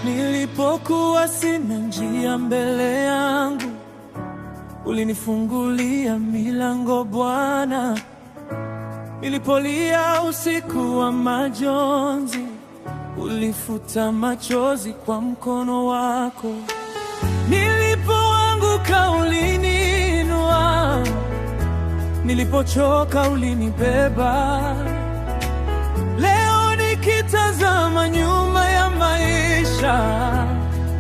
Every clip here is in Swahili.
Nilipokuwa sina njia mbele yangu, ulinifungulia milango Bwana. Nilipolia usiku wa majonzi, ulifuta machozi kwa mkono wako. Nilipoanguka uliniinua, nilipochoka ulinibeba. Leo nikitazama nyuma ya maisha,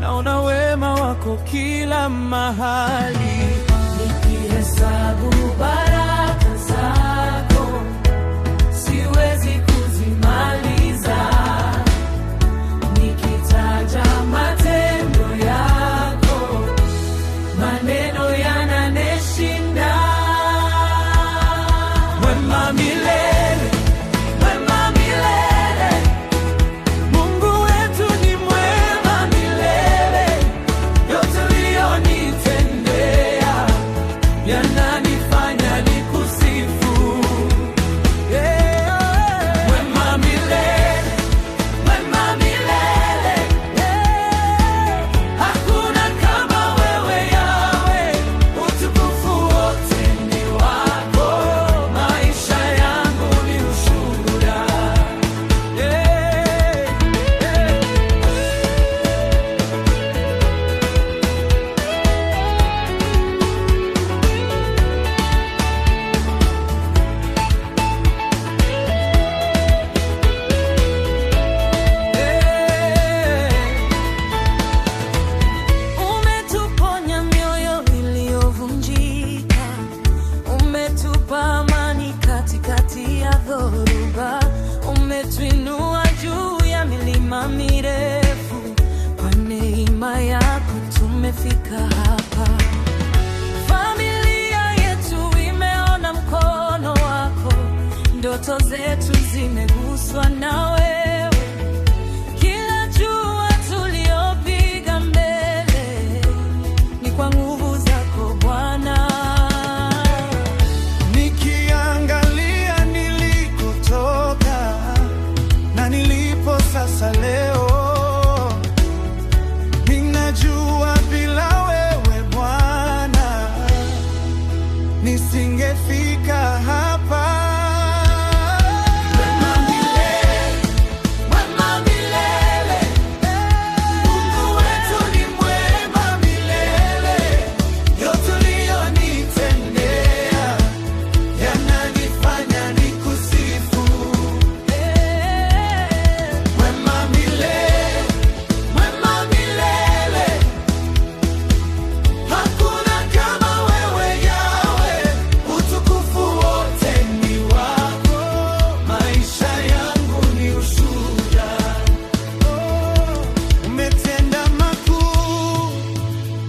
naona wema wako kila mahali. Nikihesabu baraka zako, siwezi kuzimaliza. Nikitaja matendo yako, maneno yananishinda. Wema milele, wema milele, Mungu wetu ni mwema milele. Yote uliyonitendea yananifanya nikusifu. Wema milele, wema milele, hakuna kama wewe Yahweh. Utukufu wote ni wako, maisha yangu ni ushuhuda. Umetuponya mioyo iliyovunjika, umetupa amani katikati ya dhoruba, umetuinua juu ya milima mirefu. Kwa neema yako tumefika hapa. Familia yetu imeona mkono wako, ndoto zetu zimeguswa na wewe. Kila jua tuliopiga mbele ni kwa nguvu zako Bwana. Nikiangalia nilikotoka na nilipo sasa leo, ninajua bila wewe Bwana nisingefika hapa. Wema milele, wema milele, Mungu wetu ni mwema milele. Yote uliyonitendea yananifanya nikusifu. Wema milele, wema milele, hakuna kama wewe Yahweh. Utukufu wote ni wako, maisha yangu ni ushuhuda. Umetenda makuu,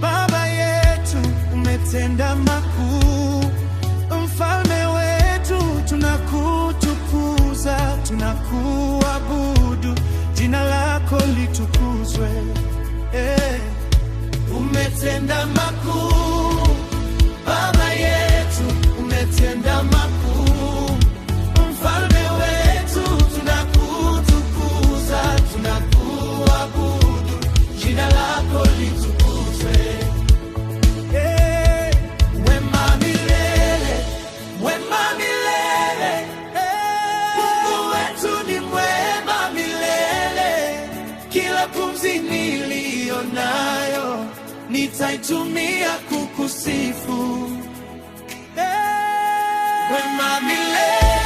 Baba yetu, umetenda makuu. Mfalme wetu, tunakutukuza, tunakuabudu, jina lako litukuzwe. Umetenda makuu, Baba yetu, umetenda makuu. Mfalme wetu, tunakutukuza, tunakuabudu, jina lako litukuzwe. Wema milele, wema milele, Mungu wetu ni mwema milele. Kila pumzi niliyo nayo nitaitumia kukusifu. Wema milele.